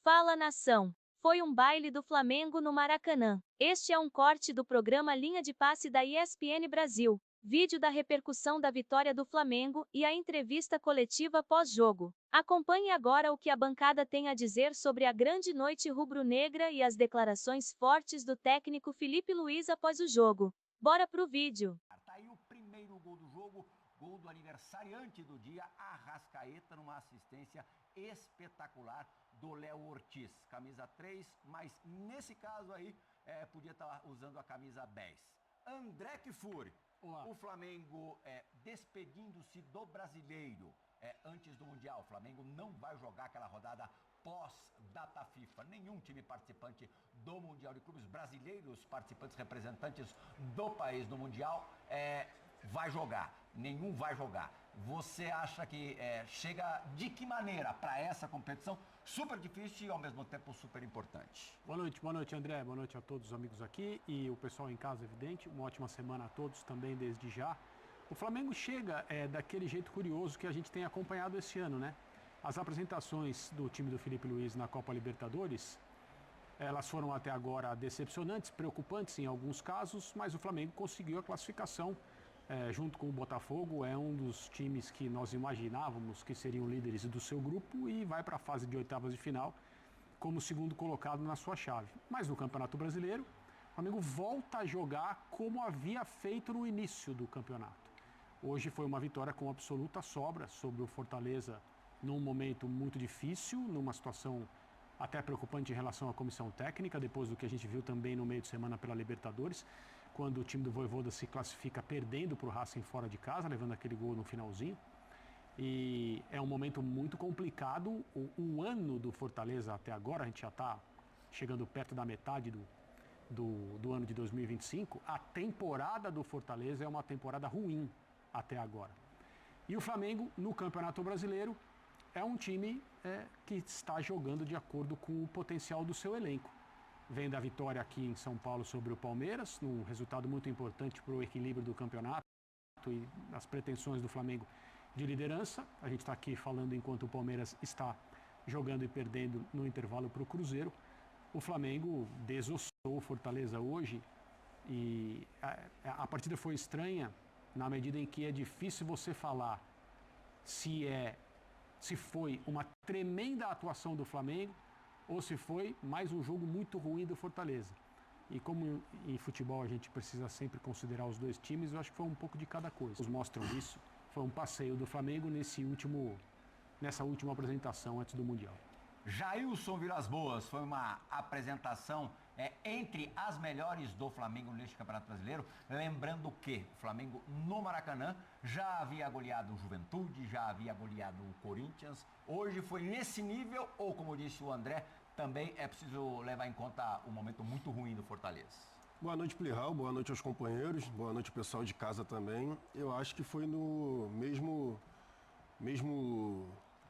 Fala nação! Foi um baile do Flamengo no Maracanã. Este é um corte do programa Linha de Passe da ESPN Brasil. Vídeo da repercussão da vitória do Flamengo e a entrevista coletiva pós-jogo. Acompanhe agora o que a bancada tem a dizer sobre a grande noite rubro-negra e as declarações fortes do técnico Felipe Luiz após o jogo. Bora pro vídeo. Tá aí o primeiro gol do jogo, gol do aniversariante do dia, Arrascaeta, numa assistência espetacular do Léo Ortiz. Camisa 3, mas nesse caso aí, podia estar usando a camisa 10. André Kfouri, o Flamengo despedindo-se do brasileiro antes do Mundial. O Flamengo não vai jogar aquela rodada pós-data FIFA. Nenhum time participante do Mundial de Clubes, brasileiros participantes, representantes do país no Mundial, vai jogar. Nenhum vai jogar. Você acha que chega de que maneira para essa competição super difícil e ao mesmo tempo super importante? Boa noite André, boa noite a todos os amigos aqui e o pessoal em casa, evidente. Uma ótima semana a todos também desde já. O Flamengo chega daquele jeito curioso que a gente tem acompanhado esse ano, né? As apresentações do time do Felipe Luiz na Copa Libertadores, elas foram até agora decepcionantes, preocupantes em alguns casos, mas o Flamengo conseguiu a classificação junto com o Botafogo. É um dos times que nós imaginávamos que seriam líderes do seu grupo e vai para a fase de oitavas de final como segundo colocado na sua chave. Mas no Campeonato Brasileiro, o Flamengo volta a jogar como havia feito no início do campeonato. Hoje foi uma vitória com absoluta sobra sobre o Fortaleza, num momento muito difícil, numa situação até preocupante em relação à comissão técnica, depois do que a gente viu também no meio de semana pela Libertadores, quando o time do Vojvoda se classifica perdendo para o Racing fora de casa, levando aquele gol no finalzinho. E é um momento muito complicado. O ano do Fortaleza até agora, a gente já está chegando perto da metade do ano de 2025, a temporada do Fortaleza é uma temporada ruim até agora. E o Flamengo, no Campeonato Brasileiro, é um time que está jogando de acordo com o potencial do seu elenco. Vem da vitória aqui em São Paulo sobre o Palmeiras, um resultado muito importante para o equilíbrio do campeonato e as pretensões do Flamengo de liderança. A gente está aqui falando enquanto o Palmeiras está jogando e perdendo no intervalo para o Cruzeiro. O Flamengo desossou o Fortaleza hoje e a partida foi estranha na medida em que é difícil você falar se foi uma tremenda atuação do Flamengo ou se foi mais um jogo muito ruim do Fortaleza. E como em futebol a gente precisa sempre considerar os dois times, eu acho que foi um pouco de cada coisa. Os mostram isso. Foi um passeio do Flamengo nessa última apresentação antes do Mundial. Jailson Vilas Boas, foi uma apresentação entre as melhores do Flamengo neste Campeonato Brasileiro. Lembrando que o Flamengo no Maracanã já havia goleado o Juventude, já havia goleado o Corinthians. Hoje foi nesse nível, ou como disse o André, também é preciso levar em conta o momento muito ruim do Fortaleza. Boa noite, Plihal, boa noite aos companheiros, boa noite ao pessoal de casa também. Eu acho que foi no mesmo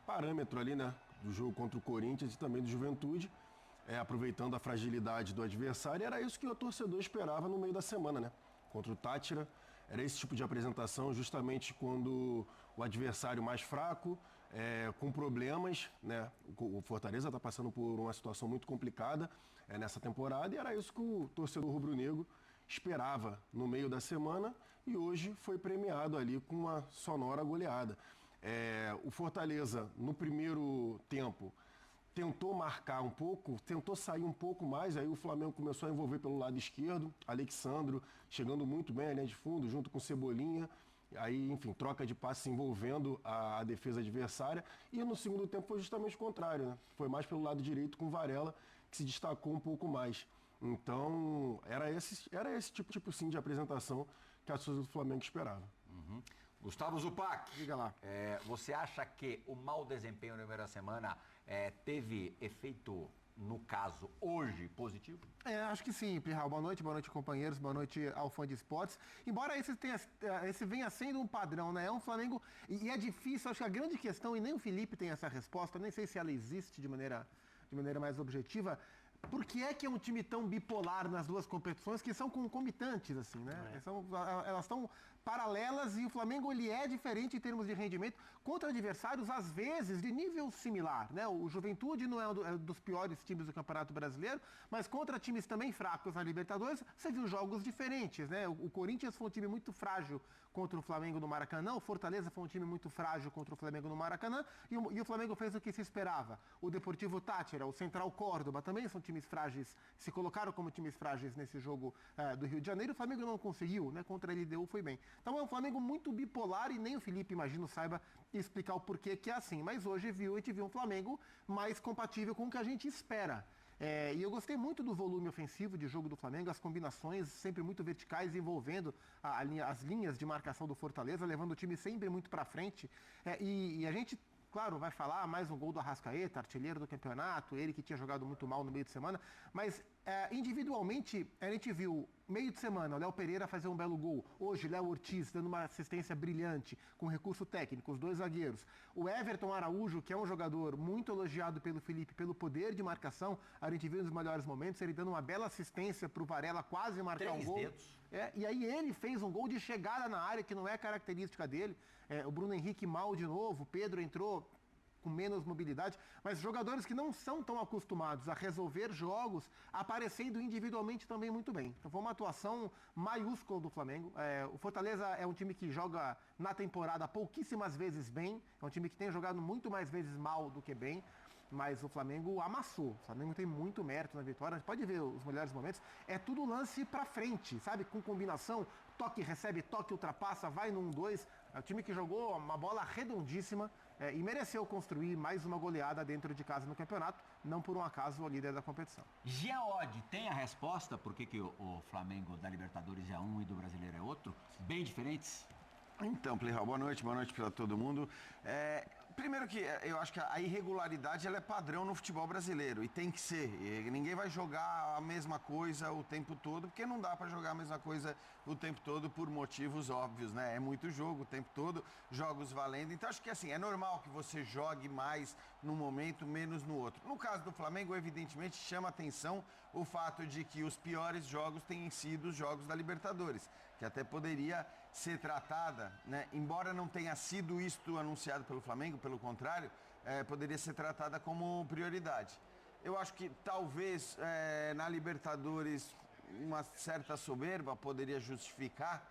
parâmetro ali, né? Do jogo contra o Corinthians e também do Juventude, aproveitando a fragilidade do adversário. Era isso que o torcedor esperava no meio da semana, né? Contra o Táchira, era esse tipo de apresentação, justamente quando o adversário mais fraco, com problemas, né? O Fortaleza está passando por uma situação muito complicada nessa temporada e era isso que o torcedor rubro-negro esperava no meio da semana e hoje foi premiado ali com uma sonora goleada. O Fortaleza, no primeiro tempo, tentou marcar um pouco, tentou sair um pouco mais, aí o Flamengo começou a envolver pelo lado esquerdo, Alexandro chegando muito bem à linha de fundo, junto com Cebolinha, aí, enfim, troca de passes envolvendo a defesa adversária, e no segundo tempo foi justamente o contrário, né? Foi mais pelo lado direito com Varela, que se destacou um pouco mais. Então, era esse tipo sim, de apresentação que a torcida do Flamengo esperava. Uhum. Gustavo Zupac, diga lá. Você acha que o mau desempenho na primeira semana teve efeito, no caso, hoje, positivo? Acho que sim, Plihal. Boa noite, companheiros, boa noite ao fã de esportes. Embora esse venha sendo um padrão, né? É um Flamengo, e é difícil, acho que a grande questão, e nem o Felipe tem essa resposta, nem sei se ela existe de maneira mais objetiva. Por que é um time tão bipolar nas duas competições que são concomitantes, assim, né? Elas estão paralelas e o Flamengo ele é diferente em termos de rendimento contra adversários, às vezes, de nível similar, né? O Juventude não é um dos piores times do Campeonato Brasileiro, mas contra times também fracos na Libertadores, você viu jogos diferentes, né? O Corinthians foi um time muito frágil contra o Flamengo no Maracanã, o Fortaleza foi um time muito frágil contra o Flamengo no Maracanã, e o Flamengo fez o que se esperava. O Deportivo Táchira, o Central Córdoba, também são times frágeis, se colocaram como times frágeis nesse jogo do Rio de Janeiro, o Flamengo não conseguiu, né? Contra a LDU foi bem. Então é um Flamengo muito bipolar e nem o Felipe, imagino, saiba explicar o porquê que é assim. Mas hoje a gente viu um Flamengo mais compatível com o que a gente espera. E eu gostei muito do volume ofensivo de jogo do Flamengo, as combinações sempre muito verticais, envolvendo as linhas de marcação do Fortaleza, levando o time sempre muito para frente. E a gente, claro, vai falar mais um gol do Arrascaeta, artilheiro do campeonato, ele que tinha jogado muito mal no meio de semana, mas individualmente a gente viu meio de semana o Léo Pereira fazer um belo gol, hoje Léo Ortiz dando uma assistência brilhante, com recurso técnico, os dois zagueiros, o Everton Araújo, que é um jogador muito elogiado pelo Felipe, pelo poder de marcação, a gente viu nos melhores momentos, ele dando uma bela assistência para o Varela quase marcar um gol. E aí ele fez um gol de chegada na área, que não é característica dele, o Bruno Henrique mal de novo, o Pedro entrou com menos mobilidade, mas jogadores que não são tão acostumados a resolver jogos, aparecendo individualmente também muito bem. Então foi uma atuação maiúscula do Flamengo. O Fortaleza é um time que joga na temporada pouquíssimas vezes bem, é um time que tem jogado muito mais vezes mal do que bem, mas o Flamengo amassou. O Flamengo tem muito mérito na vitória. A gente pode ver os melhores momentos. É tudo lance pra frente, sabe? Com combinação, toque, recebe, toque, ultrapassa, vai no 1-2. É um time que jogou uma bola redondíssima e mereceu construir mais uma goleada dentro de casa no campeonato, não por um acaso o líder da competição. Geode tem a resposta por que o Flamengo da Libertadores é um e do Brasileiro é outro? Bem diferentes? Então, Plihal, boa noite para todo mundo. Primeiro que eu acho que a irregularidade ela é padrão no futebol brasileiro e tem que ser. E ninguém vai jogar a mesma coisa o tempo todo, porque não dá para jogar a mesma coisa o tempo todo por motivos óbvios, né? É muito jogo o tempo todo, jogos valendo. Então acho que assim, é normal que você jogue mais num momento, menos no outro. No caso do Flamengo, evidentemente, chama atenção o fato de que os piores jogos tenham sido os jogos da Libertadores, que até poderia ser tratada, né? Embora não tenha sido isto anunciado pelo Flamengo, pelo contrário, poderia ser tratada como prioridade. Eu acho que talvez na Libertadores uma certa soberba poderia justificar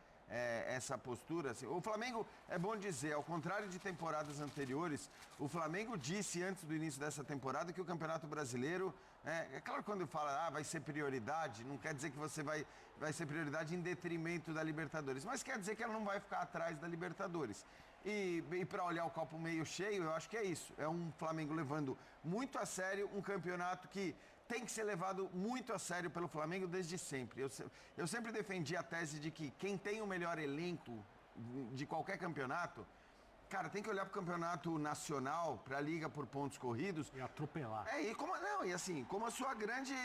essa postura. Assim. O Flamengo, é bom dizer, ao contrário de temporadas anteriores, o Flamengo disse antes do início dessa temporada que o Campeonato Brasileiro, é claro que quando fala vai ser prioridade, não quer dizer que você vai ser prioridade em detrimento da Libertadores, mas quer dizer que ela não vai ficar atrás da Libertadores. E para olhar o copo meio cheio, eu acho que é isso. É um Flamengo levando muito a sério um campeonato que tem que ser levado muito a sério pelo Flamengo desde sempre. Eu sempre defendi a tese de que quem tem o melhor elenco de qualquer campeonato, cara, tem que olhar para o campeonato nacional, para a liga por pontos corridos. E atropelar. Como a sua grande...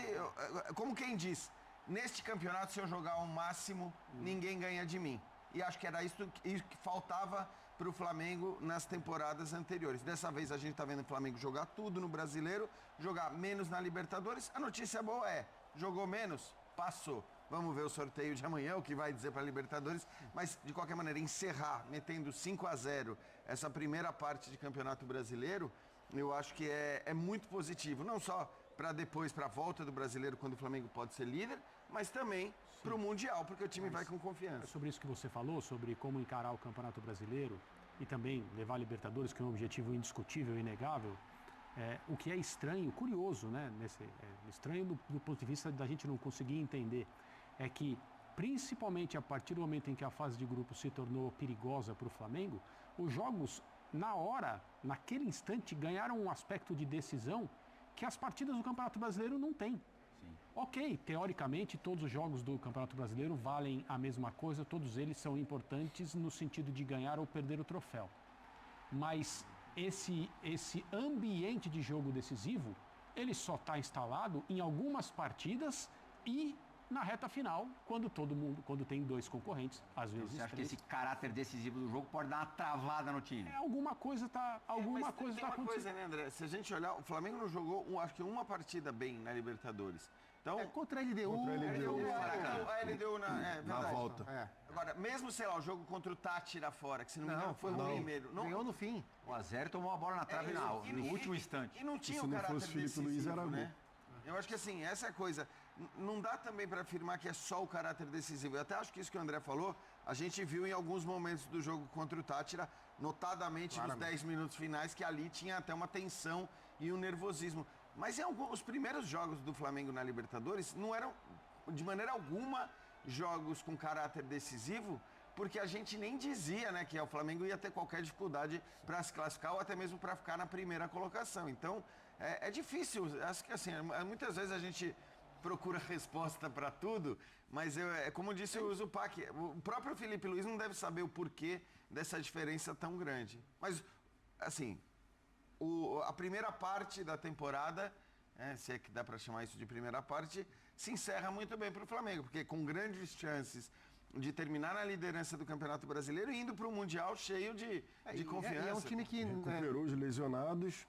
Como quem diz, neste campeonato, se eu jogar o máximo, ninguém ganha de mim. E acho que era isso que faltava para o Flamengo nas temporadas anteriores. Dessa vez a gente está vendo o Flamengo jogar tudo no Brasileiro, jogar menos na Libertadores. A notícia boa jogou menos, passou. Vamos ver o sorteio de amanhã, o que vai dizer para a Libertadores. Mas, de qualquer maneira, encerrar metendo 5-0 essa primeira parte de Campeonato Brasileiro, eu acho que é muito positivo. Não só para depois, para a volta do Brasileiro, quando o Flamengo pode ser líder, mas também para o Mundial, porque o time vai com confiança. Sobre isso que você falou, sobre como encarar o Campeonato Brasileiro e também levar a Libertadores, que é um objetivo indiscutível e inegável, o que é estranho, curioso, né? Estranho do ponto de vista da gente não conseguir entender, é que, principalmente a partir do momento em que a fase de grupo se tornou perigosa para o Flamengo, os jogos, na hora, naquele instante, ganharam um aspecto de decisão que as partidas do Campeonato Brasileiro não têm. Ok, teoricamente todos os jogos do Campeonato Brasileiro valem a mesma coisa, todos eles são importantes no sentido de ganhar ou perder o troféu. Mas esse ambiente de jogo decisivo, ele só está instalado em algumas partidas e na reta final, quando tem 2 concorrentes, às vezes Você acha que 3. esse caráter decisivo do jogo pode dar uma travada no time? Alguma coisa tá acontecendo. Uma coisa, né, André? Se a gente olhar, o Flamengo não jogou, acho que uma partida bem na Libertadores. Então, Contra a LDU. Contra a LDU. a LDU Na volta. Agora, mesmo, sei lá, o jogo contra o Tátira fora, que se não me engano foi o primeiro. Ganhou no fim. O 1x0 tomou a bola na trave no último instante. E não tinha Se o não caráter fosse Felipe decisivo, Luiz, era gol. né? Eu acho que assim, essa é a coisa. Não dá também para afirmar que é só o caráter decisivo. Eu até acho que isso que o André falou, a gente viu em alguns momentos do jogo contra o Tátira, notadamente nos 10 minutos finais, que ali tinha até uma tensão e um nervosismo. Mas os primeiros jogos do Flamengo na Libertadores não eram, de maneira alguma, jogos com caráter decisivo, porque a gente nem dizia, né, que o Flamengo ia ter qualquer dificuldade para se classificar ou até mesmo para ficar na primeira colocação. Então, é difícil. Acho que assim, muitas vezes a gente procura resposta para tudo, mas como disse o Zupac, o próprio Felipe Luiz não deve saber o porquê dessa diferença tão grande. Mas, assim, a primeira parte da temporada, se é que dá para chamar isso de primeira parte, se encerra muito bem para o Flamengo, porque com grandes chances de terminar na liderança do Campeonato Brasileiro e indo para o Mundial cheio de confiança. É um time que Recuperou os lesionados,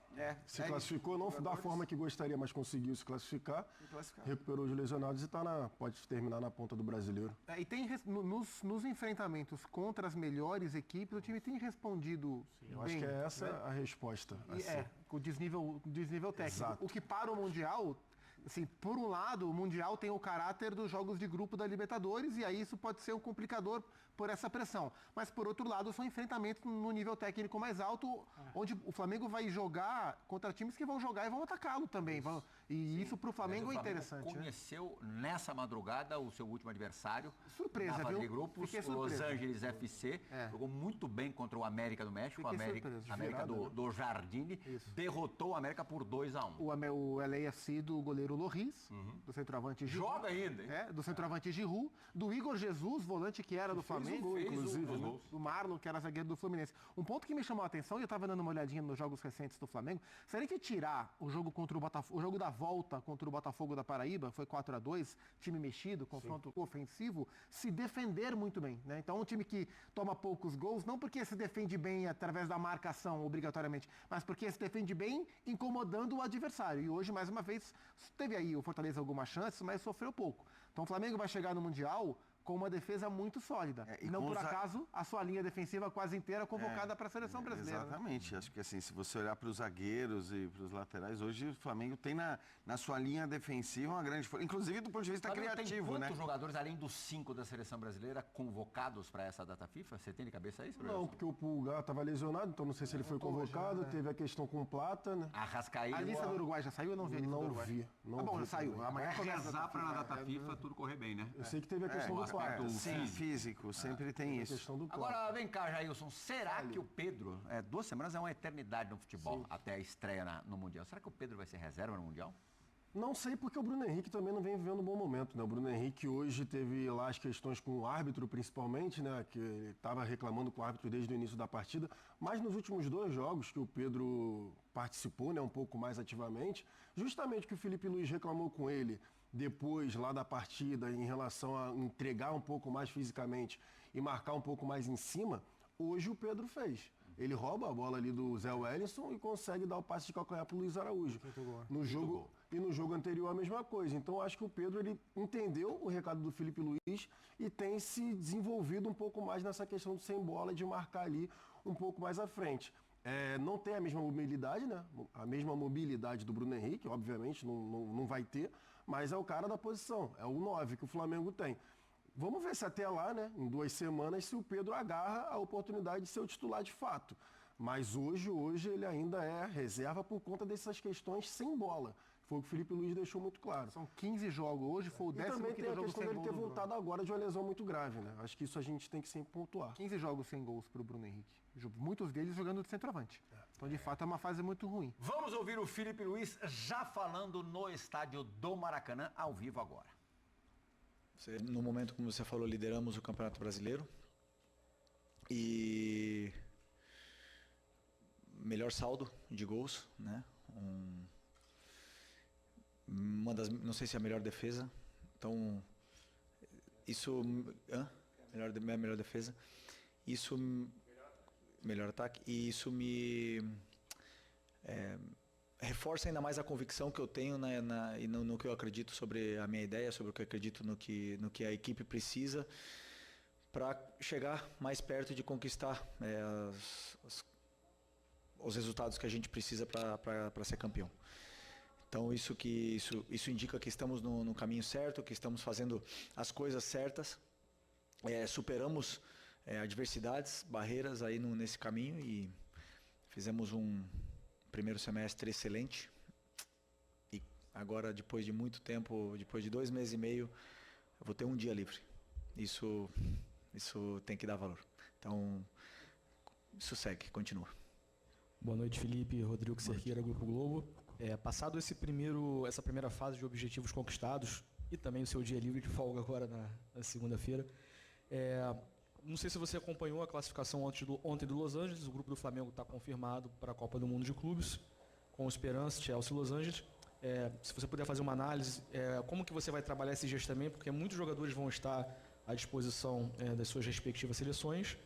se classificou, não da forma que gostaria, mas conseguiu se classificar. Recuperou os lesionados e pode terminar na ponta do Brasileiro. E tem nos enfrentamentos contra as melhores equipes, o time tem respondido bem. Eu acho que é essa a resposta. Com o desnível técnico. Exato. O que para o Mundial, assim, por um lado, o Mundial tem o caráter dos jogos de grupo da Libertadores e aí isso pode ser um complicador por essa pressão. Mas, por outro lado, são enfrentamentos no nível técnico mais alto, onde o Flamengo vai jogar contra times que vão jogar e vão atacá-lo também. Isso para o Flamengo é interessante. Conheceu nessa madrugada o seu último adversário. Surpresa, na fase viu? de grupos, Fiquei Los surpreso. Angeles FC. Jogou muito bem contra o América do México. Fiquei América surpreso. do Jardine. Derrotou o América por 2-1. O LAFC do goleiro Loris, do centroavante Giroud. Joga ainda, hein? Do centroavante Giroud, do Igor Jesus, volante que era do Flamengo, inclusive, do Marlon, que era zagueiro do Fluminense. Um ponto que me chamou a atenção, e eu estava dando uma olhadinha nos jogos recentes do Flamengo, se a gente tirar o jogo contra o Botafogo, o jogo da volta contra o Botafogo da Paraíba, foi 4-2, time mexido, confronto ofensivo, se defender muito bem, né? Então, um time que toma poucos gols, não porque se defende bem através da marcação, obrigatoriamente, mas porque se defende bem incomodando o adversário. E hoje, mais uma vez, teve aí o Fortaleza algumas chances, mas sofreu pouco. Então, o Flamengo vai chegar no Mundial com uma defesa muito sólida. E não por acaso, a sua linha defensiva quase inteira convocada para a seleção brasileira. Exatamente. Né? Acho que assim, se você olhar para os zagueiros e para os laterais, hoje o Flamengo tem na sua linha defensiva uma grande força. Inclusive do ponto de vista criativo, tem né? quantos jogadores, além dos 5 da seleção brasileira, convocados para essa data FIFA? Você tem de cabeça isso? Não, porque o Pulgar estava lesionado, então não sei se ele foi convocado. Teve a questão com o Plata, né? Arrascaeta. A lista do Uruguai já saiu ou não vi a lista do Uruguai? Não vi. Já saiu. Amanhã começa Rezar para na data FIFA tudo correr bem, né? Eu sei que teve a questão do Plata. Sim, físico, sempre tem A isso. questão do Plata. Agora, vem cá, Jailson, será que o Pedro, 2 semanas é uma eternidade no futebol, até a estreia no Mundial, será que o Pedro vai ser reserva no Mundial? Não sei, porque o Bruno Henrique também não vem vivendo um bom momento, né? O Bruno Henrique hoje teve lá as questões com o árbitro, principalmente, né? Que ele estava reclamando com o árbitro desde o início da partida. Mas nos últimos 2 jogos que o Pedro participou, né? Um pouco mais ativamente, justamente que o Felipe Luiz reclamou com ele depois lá da partida em relação a entregar um pouco mais fisicamente e marcar um pouco mais em cima, hoje o Pedro fez. Ele rouba a bola ali do Zé Wellington e consegue dar o passe de calcanhar para o Luiz Araújo. No jogo anterior a mesma coisa. Então acho que o Pedro ele entendeu o recado do Felipe Luiz e tem se desenvolvido um pouco mais nessa questão de sem bola, de marcar ali um pouco mais à frente. Não tem a mesma mobilidade, né? A mesma mobilidade do Bruno Henrique, obviamente, não vai ter, mas é o cara da posição, é o 9 que o Flamengo tem. Vamos ver se até lá, né, em 2 semanas, se o Pedro agarra a oportunidade de ser o titular de fato. Mas hoje ele ainda é reserva por conta dessas questões sem bola. Foi o que o Felipe Luiz deixou muito claro. São 15 jogos hoje, foi o 10º jogo sem gol. E também tem a questão dele ter voltado agora de uma lesão muito grave, né? Acho que isso a gente tem que sempre pontuar. 15 jogos sem gols para o Bruno Henrique. Muitos deles jogando de centroavante. Então, de fato, é uma fase muito ruim. Vamos ouvir o Felipe Luiz já falando no estádio do Maracanã, ao vivo agora. No momento, como você falou, lideramos o Campeonato Brasileiro. E melhor saldo de gols, né? Não sei se é a melhor defesa. Então, isso... Melhor defesa. Isso... Melhor ataque. E isso me... reforça ainda mais a convicção que eu tenho e no que eu acredito sobre a minha ideia, sobre o que eu acredito no que a equipe precisa para chegar mais perto de conquistar os resultados que a gente precisa para ser campeão. Então isso indica que estamos no caminho certo, que estamos fazendo as coisas certas, superamos adversidades, barreiras aí nesse caminho e fizemos um primeiro semestre excelente. E agora, depois de muito tempo, depois de 2 meses e meio, eu vou ter um dia livre. Isso tem que dar valor. Então, isso segue, continua. Boa noite, Felipe. Rodrigo Cerqueira, Grupo Globo. Passado essa primeira fase de objetivos conquistados e também o seu dia livre de folga agora na segunda-feira, não sei se você acompanhou a classificação ontem do Los Angeles. O grupo do Flamengo está confirmado para a Copa do Mundo de Clubes, com Esperance, Chelsea e Los Angeles. Se você puder fazer uma análise, como que você vai trabalhar esses dias também, porque muitos jogadores vão estar à disposição das suas respectivas seleções.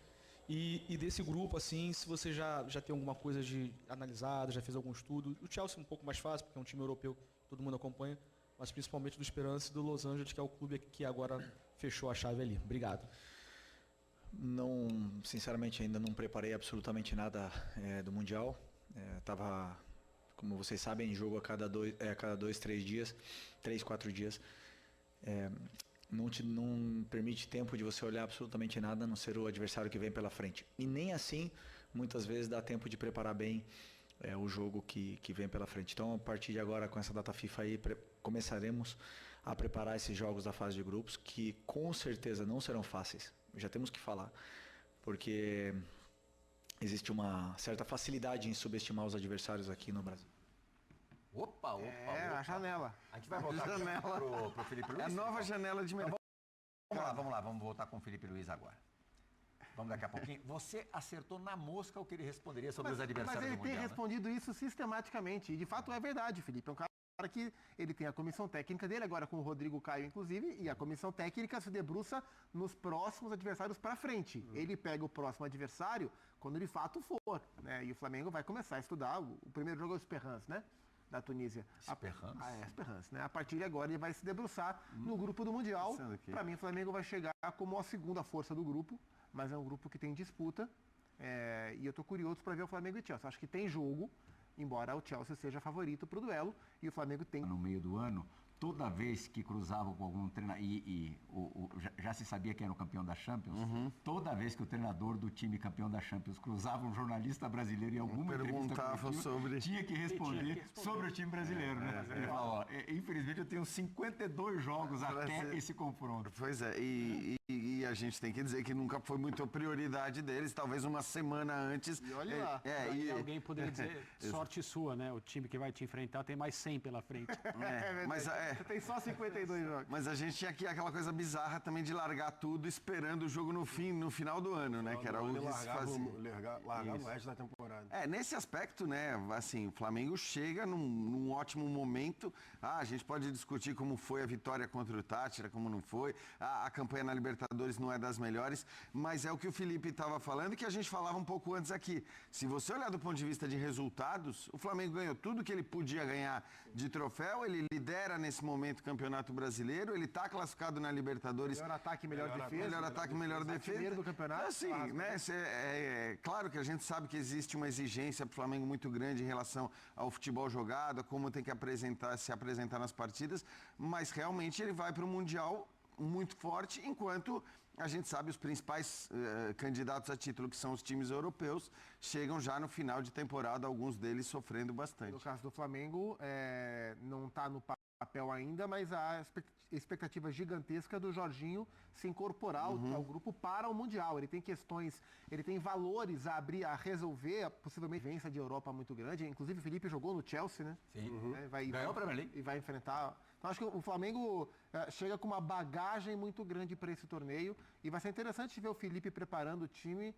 E desse grupo, assim, se você já tem alguma coisa analisada, já fez algum estudo. O Chelsea é um pouco mais fácil, porque é um time europeu que todo mundo acompanha, mas principalmente do Esperance e do Los Angeles, que é o clube que agora fechou a chave ali. Obrigado. Não, sinceramente, ainda não preparei absolutamente nada do Mundial. Tava, como vocês sabem, em jogo a cada 2, 3 dias, 3, 4 dias. Não permite tempo de você olhar absolutamente nada, a não ser o adversário que vem pela frente. E nem assim, muitas vezes, dá tempo de preparar bem o jogo que vem pela frente. Então, a partir de agora, com essa data FIFA aí, começaremos a preparar esses jogos da fase de grupos, que com certeza não serão fáceis. Já temos que falar, porque existe uma certa facilidade em subestimar os adversários aqui no Brasil. Opa. A janela. A gente vai voltar pro Felipe Luiz. É a nova janela de mercado. Vamos lá, vamos voltar com o Felipe Luiz agora. Vamos daqui a pouquinho. Você acertou na mosca o que ele responderia sobre os adversários do Mundial. Mas ele tem respondido isso sistematicamente, e de fato é verdade, Felipe. É um cara que ele tem a comissão técnica dele, agora com o Rodrigo Caio, inclusive, e a comissão técnica se debruça nos próximos adversários para frente. Ele pega o próximo adversário quando de fato for, né? E o Flamengo vai começar a estudar. O primeiro jogo é o Esperance, né? Da Tunísia. Esperance? Esperance, né? A partir de agora ele vai se debruçar no grupo do Mundial. Para mim, o Flamengo vai chegar como a segunda força do grupo, mas é um grupo que tem disputa. E eu tô curioso para ver o Flamengo e o Chelsea. Acho que tem jogo, embora o Chelsea seja favorito para o duelo, e o Flamengo tem... No meio do ano, toda vez que cruzavam com algum treinador, já se sabia quem era o campeão da Champions, toda vez que o treinador do time campeão da Champions cruzava um jornalista brasileiro em alguma perguntava entrevista tinha que responder sobre o time brasileiro, né? Ele falava, infelizmente eu tenho 52 jogos até esse confronto. Pois é, e a gente tem que dizer que nunca foi muito a prioridade deles, talvez uma semana antes. E olha lá. Alguém poderia dizer, sorte sua, né? O time que vai te enfrentar tem mais 100 pela frente. Mas você tem só 52 jogos. Mas a gente tinha aqui aquela coisa bizarra também de largar tudo esperando o jogo no final do ano, né? Que era o que se fazia. Largar no resto da temporada. Nesse aspecto, né? Assim, o Flamengo chega num ótimo momento. A gente pode discutir como foi a vitória contra o Tátira, como não foi. A campanha na Libertadores não é das melhores, mas é o que o Felipe estava falando e que a gente falava um pouco antes aqui. Se você olhar do ponto de vista de resultados, o Flamengo ganhou tudo que ele podia ganhar de troféu, ele lidera nesse momento o Campeonato Brasileiro, ele está classificado na Libertadores. Melhor ataque, melhor defesa. Melhor ataque, melhor defesa. Primeiro do campeonato. Assim, né? Claro que a gente sabe que existe uma exigência para o Flamengo muito grande em relação ao futebol jogado, a como tem que se apresentar nas partidas, mas realmente ele vai para o Mundial muito forte, enquanto a gente sabe os principais candidatos a título, que são os times europeus, chegam já no final de temporada, alguns deles sofrendo bastante. No caso do Flamengo, não está no papel ainda, mas a expectativa gigantesca do Jorginho se incorporar ao grupo para o Mundial. Ele tem questões, ele tem valores a resolver, possivelmente vence de Europa muito grande. Inclusive o Felipe jogou no Chelsea, né? Sim. Ganhou a Premier League. E vai enfrentar... Eu acho que o Flamengo chega com uma bagagem muito grande para esse torneio e vai ser interessante ver o Felipe preparando o time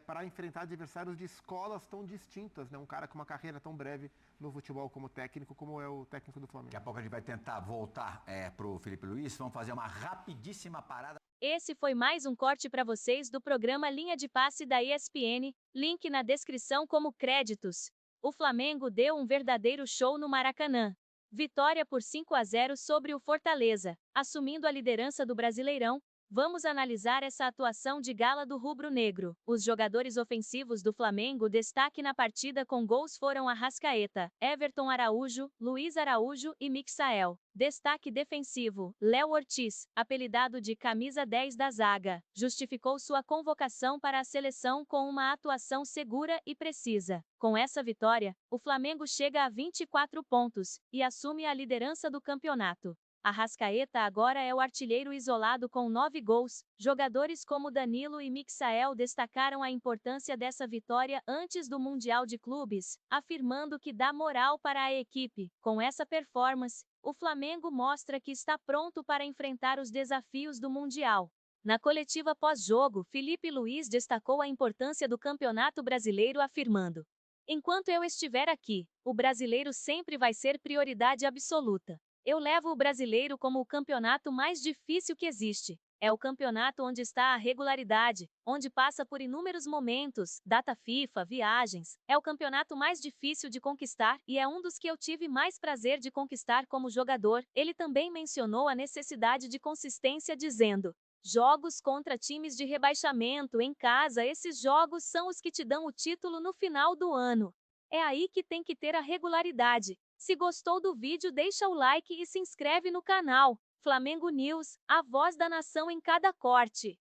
para enfrentar adversários de escolas tão distintas, né? Um cara com uma carreira tão breve no futebol como técnico, como é o técnico do Flamengo. Daqui a pouco a gente vai tentar voltar para o Felipe Luiz. Vamos fazer uma rapidíssima parada. Esse foi mais um corte para vocês do programa Linha de Passe da ESPN, link na descrição como créditos. O Flamengo deu um verdadeiro show no Maracanã. Vitória por 5-0 sobre o Fortaleza, assumindo a liderança do Brasileirão. Vamos analisar essa atuação de gala do rubro-negro. Os jogadores ofensivos do Flamengo destaque na partida com gols foram Arrascaeta, Everton Araújo, Luiz Araújo e Micael. Destaque defensivo, Léo Ortiz, apelidado de camisa 10 da zaga, justificou sua convocação para a seleção com uma atuação segura e precisa. Com essa vitória, o Flamengo chega a 24 pontos e assume a liderança do campeonato. Arrascaeta agora é o artilheiro isolado com 9 gols. Jogadores como Danilo e Micael destacaram a importância dessa vitória antes do Mundial de Clubes, afirmando que dá moral para a equipe. Com essa performance, o Flamengo mostra que está pronto para enfrentar os desafios do Mundial. Na coletiva pós-jogo, Felipe Luiz destacou a importância do Campeonato Brasileiro, afirmando: "Enquanto eu estiver aqui, o brasileiro sempre vai ser prioridade absoluta. Eu levo o brasileiro como o campeonato mais difícil que existe. É o campeonato onde está a regularidade, onde passa por inúmeros momentos, data FIFA, viagens. É o campeonato mais difícil de conquistar e é um dos que eu tive mais prazer de conquistar como jogador." Ele também mencionou a necessidade de consistência, dizendo: "Jogos contra times de rebaixamento em casa, esses jogos são os que te dão o título no final do ano. É aí que tem que ter a regularidade." Se gostou do vídeo, deixa o like e se inscreve no canal. Flamengo News, a voz da nação em cada corte.